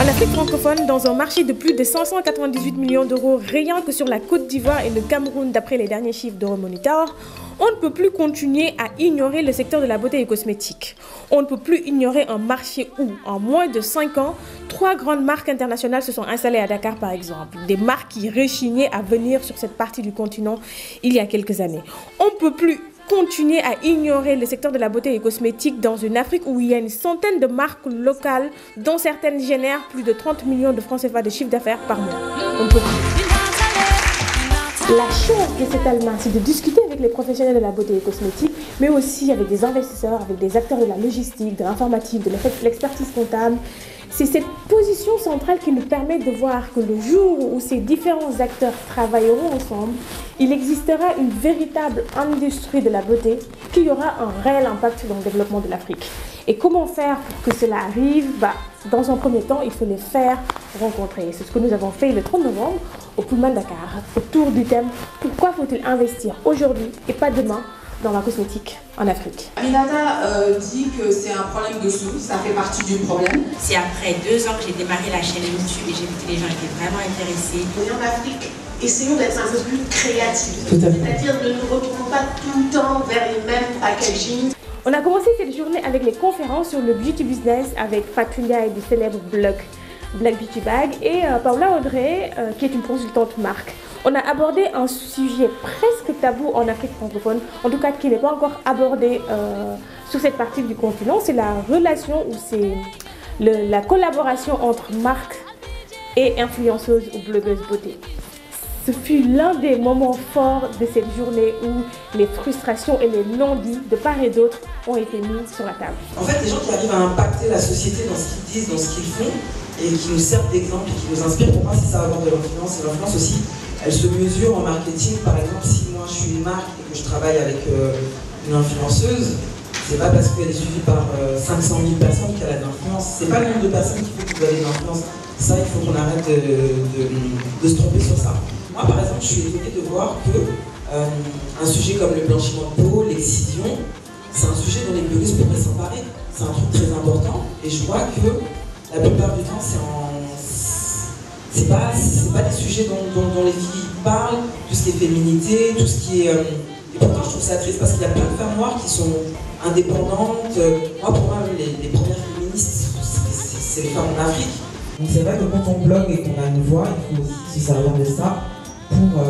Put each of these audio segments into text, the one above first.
En Afrique francophone, dans un marché de plus de 598 millions d'euros, rien que sur la Côte d'Ivoire et le Cameroun, d'après les derniers chiffres d'Euromonitor, on ne peut plus continuer à ignorer le secteur de la beauté et cosmétique. On ne peut plus ignorer un marché où, en moins de 5 ans, 3 grandes marques internationales se sont installées à Dakar, par exemple. Des marques qui rechignaient à venir sur cette partie du continent il y a quelques années. On ne peut plus continuer à ignorer le secteur de la beauté et cosmétique dans une Afrique où il y a une centaine de marques locales dont certaines génèrent plus de 30 millions de francs CFA de chiffre d'affaires par mois. On ne peut plus. La chance de cet allemand, c'est de discuter avec les professionnels de la beauté et cosmétique, mais aussi avec des investisseurs, avec des acteurs de la logistique, de l'informatique, de l'expertise comptable. C'est cette position centrale qui nous permet de voir que le jour où ces différents acteurs travailleront ensemble, il existera une véritable industrie de la beauté qui aura un réel impact dans le développement de l'Afrique. Et comment faire pour que cela arrive? Dans un premier temps, il faut les faire rencontrer. C'est ce que nous avons fait le 30 novembre au Pullman Dakar, autour du thème « Pourquoi faut-il investir aujourd'hui et pas demain ?» dans la cosmétique en Afrique. Aminata dit que c'est un problème de sous, ça fait partie du problème. C'est après 2 ans que j'ai démarré la chaîne YouTube et j'ai vu que les gens étaient vraiment intéressés. Et en Afrique, essayons d'être un peu plus créatifs. C'est-à-dire ne nous retrouvons pas tout le temps vers les mêmes packaging. On a commencé cette journée avec les conférences sur le beauty business avec Fatulia et du célèbre blog Black Beauty Bag et Paula Audrey qui est une consultante marque. On a abordé un sujet presque tabou en Afrique francophone, en tout cas qui n'est pas encore abordé sur cette partie du continent. C'est la relation ou c'est la collaboration entre marques et influenceuses ou blogueuses beauté. Ce fut l'un des moments forts de cette journée où les frustrations et les non-dits de part et d'autre ont été mis sur la table. En fait, les gens qui arrivent à impacter la société dans ce qu'ils disent, dans ce qu'ils font, et qui nous servent d'exemple et qui nous inspirent, pour moi, c'est ça avoir de l'influence. Et l'influence aussi, elle se mesure en marketing. Par exemple, si moi je suis une marque et que je travaille avec une influenceuse, c'est pas parce qu'elle est suivie par 500 000 personnes qu'elle a de l'influence. C'est pas le nombre de personnes qui fait que vous avez de l'influence. Ça, il faut qu'on arrête de se tromper sur ça. Moi, par exemple, je suis étonnée de voir que un sujet comme le blanchiment de peau, l'excision, c'est un sujet dont les blogueuses pourraient s'emparer. C'est un truc très important. Et je vois que la plupart du temps, c'est pas des sujets dont les filles parlent, tout ce qui est féminité, tout ce qui est... Et pourtant, je trouve ça triste parce qu'il y a plein de femmes noires qui sont indépendantes. Moi, pour moi, les premières féministes, c'est les femmes en Afrique. Donc c'est vrai que quand on blogue et qu'on a une voix, il faut aussi se servir de ça pour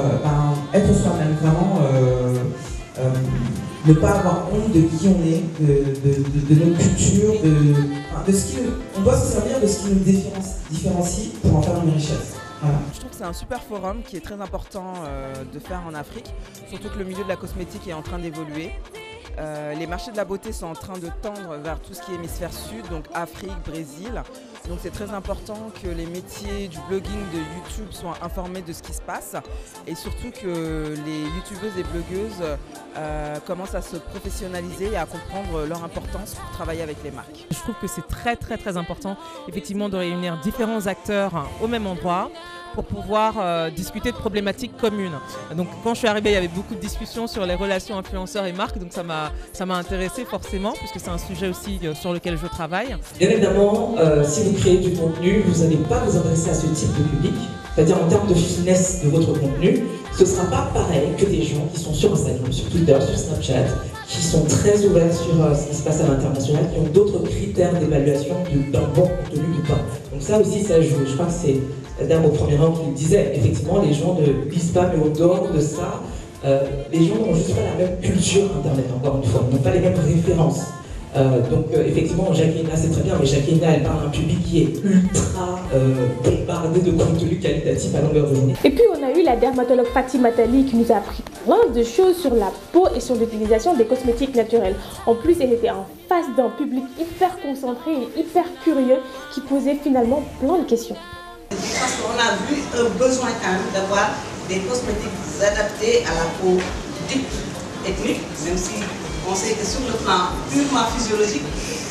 être soi-même, vraiment ne pas avoir honte de qui on est, de notre culture, de ce qui on doit se servir de ce qui nous différencie pour en faire une richesse. Voilà. Je trouve que c'est un super forum qui est très important de faire en Afrique, surtout que le milieu de la cosmétique est en train d'évoluer. Les marchés de la beauté sont en train de tendre vers tout ce qui est hémisphère sud, donc Afrique, Brésil. Donc c'est très important que les métiers du blogging, de YouTube soient informés de ce qui se passe et surtout que les youtubeuses et blogueuses commencent à se professionnaliser et à comprendre leur importance pour travailler avec les marques. Je trouve que c'est très important effectivement de réunir différents acteurs au même endroit pour pouvoir discuter de problématiques communes. Donc quand je suis arrivée, il y avait beaucoup de discussions sur les relations influenceurs et marques, donc ça m'a intéressée forcément, puisque c'est un sujet aussi sur lequel je travaille. Bien évidemment, si vous créez du contenu, vous n'allez pas vous adresser à ce type de public, c'est-à-dire en termes de finesse de votre contenu, ce ne sera pas pareil que des gens qui sont sur Instagram, sur Twitter, sur Snapchat, qui sont très ouverts sur ce qui se passe à l'international, qui ont d'autres critères d'évaluation d'un bon contenu ou pas. Donc ça aussi, ça joue. Je crois que c'est la dame au premier rang qui le disait. Effectivement, les gens ne lisent pas, mais au dehors de ça, les gens n'ont juste pas la même culture Internet, encore une fois, n'ont pas les mêmes références. Effectivement, Jacqueline, c'est très bien, mais Jacqueline, elle parle à un public qui est ultra bombardé de contenu qualitatif à longueur de journée. Et puis on a eu la dermatologue Fatima Tali qui nous a appris plein de choses sur la peau et sur l'utilisation des cosmétiques naturels. En plus, elle était en face d'un public hyper concentré et hyper curieux qui posait finalement plein de questions. Parce qu'on a vu un besoin quand même d'avoir des cosmétiques adaptés à la peau dite ethnique, même si on sait que sur le plan purement physiologique,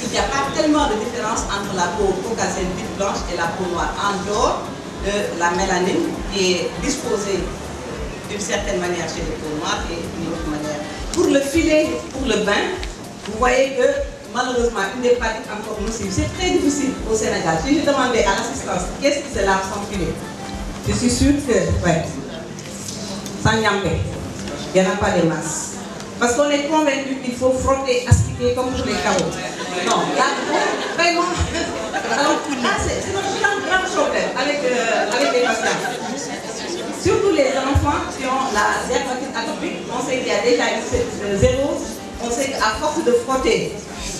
il n'y a pas tellement de différence entre la peau caucasienne dite blanche et la peau noire, en dehors de la mélanine qui est disposée d'une certaine manière chez les peaux noires et d'une autre manière. Pour le filet, pour le bain, vous voyez que malheureusement une des pratiques encore nocives. C'est très difficile au Sénégal. Si je demandais à l'assistance, qu'est-ce qui se lave sans filet? Je suis sûre que, ouais, sans nyambé, il n'y en a pas des masses. Parce qu'on est convaincu qu'il faut frotter, aspirer comme tous les carreaux. Non, là, vraiment. Alors, là, c'est notre grand problème avec les patients. Surtout les enfants qui ont la dermatite atopique, on sait qu'il y a déjà une zéro, on sait qu'à force de frotter,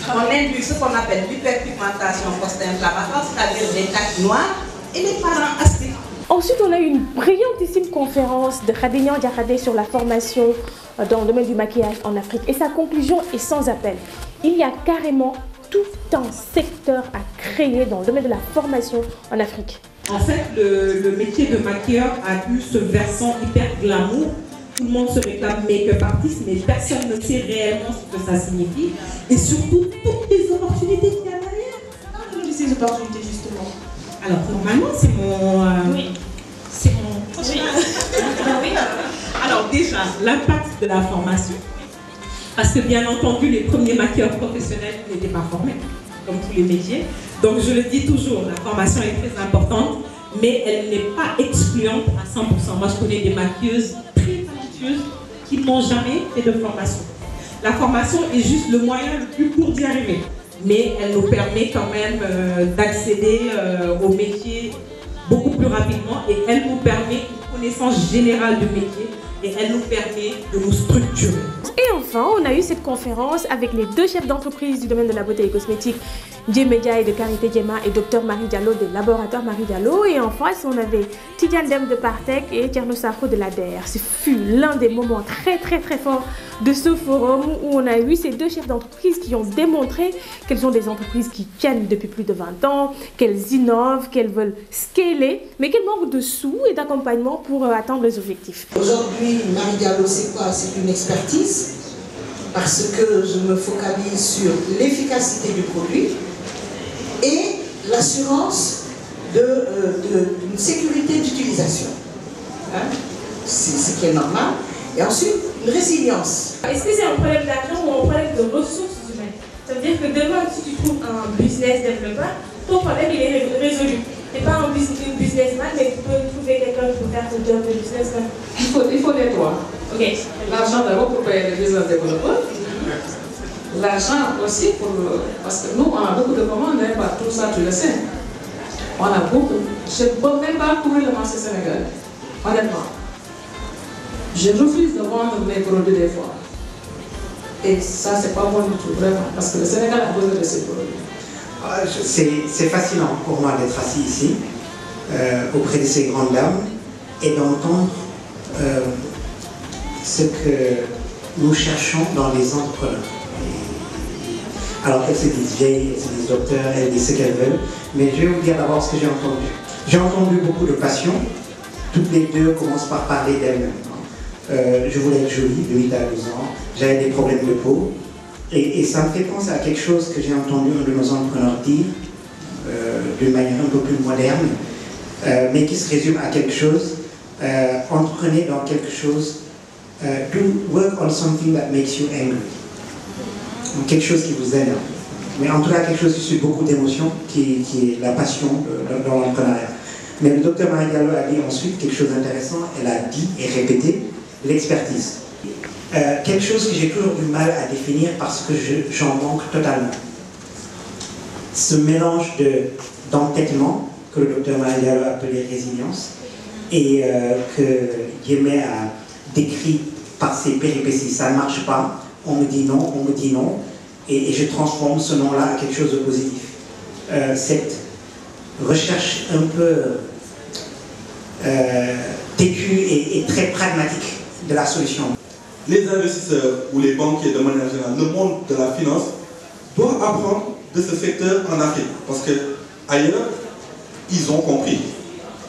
on induit ce qu'on appelle l'hyperpigmentation post-inflammatoire, c'est-à-dire des taches noires, et les parents aspirent. Ensuite, on a eu une brillantissime conférence de Khadénian Diakhaté sur la formation dans le domaine du maquillage en Afrique. Et sa conclusion est sans appel. Il y a carrément tout un secteur à créer dans le domaine de la formation en Afrique. En fait, le métier de maquilleur a eu ce versant hyper glamour. Tout le monde se réclame make-up artiste, mais personne ne sait réellement ce que ça signifie. Et surtout, toutes les opportunités qu'il y a derrière. Quelles sont ces opportunités, justement? Alors, normalement, c'est mon... oui. C'est mon... Oui. Oui. Alors, déjà, l'impact de la formation. Parce que, bien entendu, les premiers maquilleurs professionnels n'étaient pas formés, comme tous les métiers. Donc, je le dis toujours, la formation est très importante, mais elle n'est pas excluante à 100%. Moi, je connais des maquilleuses très talentueuses qui n'ont jamais fait de formation. La formation est juste le moyen le plus court d'y arriver. Mais elle nous permet quand même d'accéder au métier beaucoup plus rapidement et elle nous permet une connaissance générale du métier et elle nous permet de nous structurer. Et enfin, on a eu cette conférence avec les deux chefs d'entreprise du domaine de la beauté et cosmétique, Djemedia et de Karité Djema et Dr Marie Diallo des laboratoires Marie Diallo. Et en face, on avait Tidiane Dem de Partec et Tierno Safo de l'ADER. Ce fut l'un des moments très forts de ce forum où on a eu ces deux chefs d'entreprise qui ont démontré qu'elles sont des entreprises qui tiennent depuis plus de 20 ans, qu'elles innovent, qu'elles veulent scaler, mais qu'elles manquent de sous et d'accompagnement pour atteindre les objectifs. Aujourd'hui, Marie Diallo, c'est quoi? C'est une expertise parce que je me focalise sur l'efficacité du produit et l'assurance d'une sécurité d'utilisation. Hein? C'est ce qui est normal. Et ensuite, une résilience. Est-ce que c'est un problème d'argent ou un problème de ressources humaines? Ça veut dire que demain, si tu trouves un business développeur, ton problème il est résolu. Tu n'es pas un businessman, mais tu peux trouver quelqu'un qui peut faire ce job de businessman. Il faut les trois. Ok. L'argent d'abord pour payer les business développeurs. L'argent aussi parce que nous, on a beaucoup de commandes, hein, par tout ça, tu le sais. On a beaucoup. Je ne peux même pas couvrir le marché sénégalais, honnêtement. Je refuse de vendre mes produits des fois. Et ça, c'est pas bon du tout, vraiment, parce que le Sénégal a besoin de ces produits. C'est fascinant pour moi d'être assis ici, auprès de ces grandes dames, et d'entendre ce que nous cherchons dans les entrepreneurs. Alors qu'elles se disent vieilles, elles se disent docteurs, elles disent ce qu'elles veulent, mais je vais vous dire d'abord ce que j'ai entendu. J'ai entendu beaucoup de passion, toutes les deux commencent par parler d'elles-mêmes. Je voulais être jolie de 8 à 12 ans, j'avais des problèmes de peau, et ça me fait penser à quelque chose que j'ai entendu un de nos entrepreneurs dire, d'une manière un peu plus moderne, mais qui se résume à quelque chose, entreprenez dans quelque chose, do work on something that makes you angry. Donc, quelque chose qui vous énerve. Mais en tout cas, quelque chose qui suit beaucoup d'émotions, qui est la passion dans l'entrepreneuriat. Mais le docteur Marie Diallo a dit ensuite quelque chose d'intéressant, elle a dit et répété l'expertise. Quelque chose que j'ai toujours du mal à définir parce que j'en manque totalement. Ce mélange d'entêtement que le docteur Marie Diallo a appelé résilience et que Djemé a décrit par ses péripéties. Ça ne marche pas, on me dit non, et je transforme ce nom-là à quelque chose de positif. Cette recherche un peu têtue et très pragmatique de la solution. Les investisseurs ou les banquiers de manière générale, le monde de la finance, doivent apprendre de ce secteur en Afrique. Parce qu'ailleurs, ils ont compris,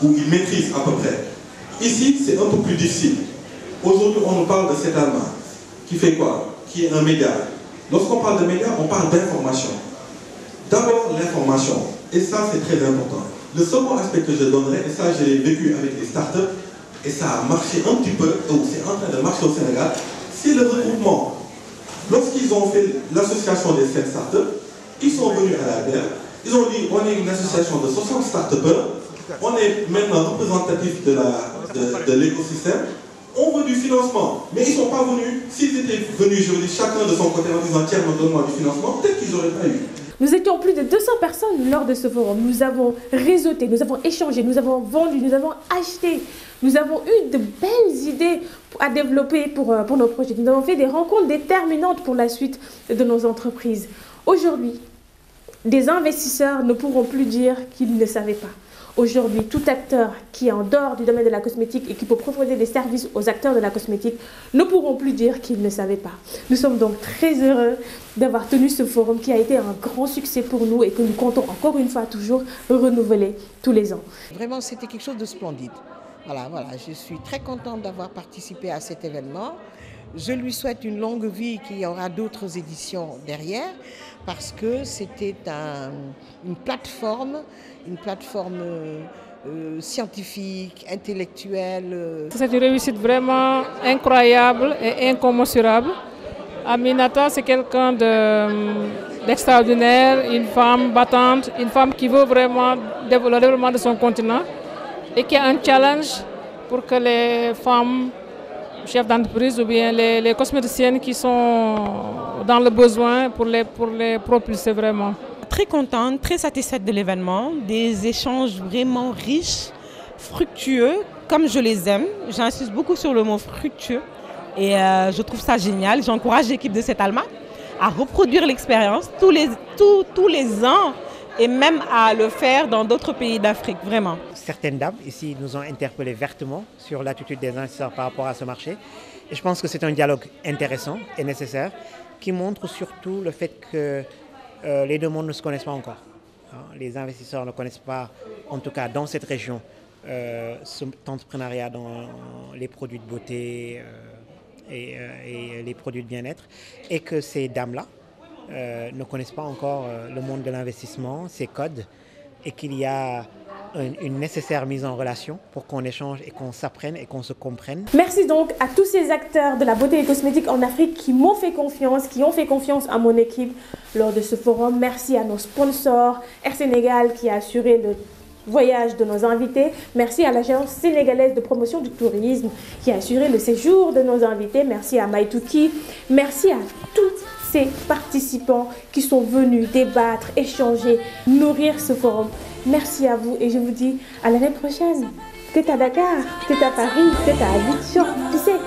ou ils maîtrisent à peu près. Ici, c'est un peu plus difficile. Aujourd'hui, on nous parle de cet Allemand, qui fait quoi? Qui est un média. Lorsqu'on parle de médias, on parle d'information. D'abord, l'information. Et ça, c'est très important. Le second aspect que je donnerai, et ça, je l'ai vécu avec les startups, et ça a marché un petit peu, ou c'est en train de marcher au Sénégal, c'est le regroupement lorsqu'ils ont fait l'association des 7 startups, ils sont venus à la BER, ils ont dit on est une association de 60 start-upers, on est maintenant représentatif de l'écosystème, on veut du financement, mais ils ne sont pas venus. S'ils étaient venus, je veux dire, chacun de son côté en disant tiens, donne-moi du financement, peut-être qu'ils n'auraient pas eu. Nous étions plus de 200 personnes lors de ce forum. Nous avons réseauté, nous avons échangé, nous avons vendu, nous avons acheté. Nous avons eu de belles idées à développer pour nos projets. Nous avons fait des rencontres déterminantes pour la suite de nos entreprises. Aujourd'hui, des investisseurs ne pourront plus dire qu'ils ne savaient pas. Aujourd'hui, tout acteur qui est en dehors du domaine de la cosmétique et qui peut proposer des services aux acteurs de la cosmétique ne pourront plus dire qu'ils ne savaient pas. Nous sommes donc très heureux d'avoir tenu ce forum qui a été un grand succès pour nous et que nous comptons encore une fois toujours renouveler tous les ans. Vraiment, c'était quelque chose de splendide. Voilà, je suis très contente d'avoir participé à cet événement. Je lui souhaite une longue vie, qu'il y aura d'autres éditions derrière, parce que c'était une plateforme scientifique, intellectuelle. C'est une réussite vraiment incroyable et incommensurable. Aminata, c'est quelqu'un d'extraordinaire, une femme battante, une femme qui veut vraiment le développement de son continent et qui a un challenge pour que les femmes chefs d'entreprise ou bien les cosméticiennes qui sont dans le besoin pour les propulser vraiment. Très contente, très satisfaite de l'événement, des échanges vraiment riches, fructueux, comme je les aime. J'insiste beaucoup sur le mot fructueux et je trouve ça génial. J'encourage l'équipe de cet Alma à reproduire l'expérience tous les ans et même à le faire dans d'autres pays d'Afrique, vraiment. Certaines dames ici nous ont interpellés vertement sur l'attitude des investisseurs par rapport à ce marché. Et je pense que c'est un dialogue intéressant et nécessaire qui montre surtout le fait que les deux mondes ne se connaissent pas encore. Les investisseurs ne connaissent pas, en tout cas dans cette région, cet entrepreneuriat dans les produits de beauté et les produits de bien-être, et que ces dames-là ne connaissent pas encore le monde de l'investissement, ses codes, et qu'il y a une nécessaire mise en relation pour qu'on échange et qu'on s'apprenne et qu'on se comprenne. Merci donc à tous ces acteurs de la beauté et cosmétique en Afrique qui m'ont fait confiance, qui ont fait confiance à mon équipe lors de ce forum. Merci à nos sponsors, Air Sénégal qui a assuré le voyage de nos invités. Merci à l'Agence sénégalaise de promotion du tourisme qui a assuré le séjour de nos invités. Merci à Maïtouki. Merci à tous ces participants qui sont venus débattre, échanger, nourrir ce forum. Merci à vous et je vous dis à l'année prochaine. Peut-être à Dakar, peut-être à Paris, peut-être à Abidjan, tu sais.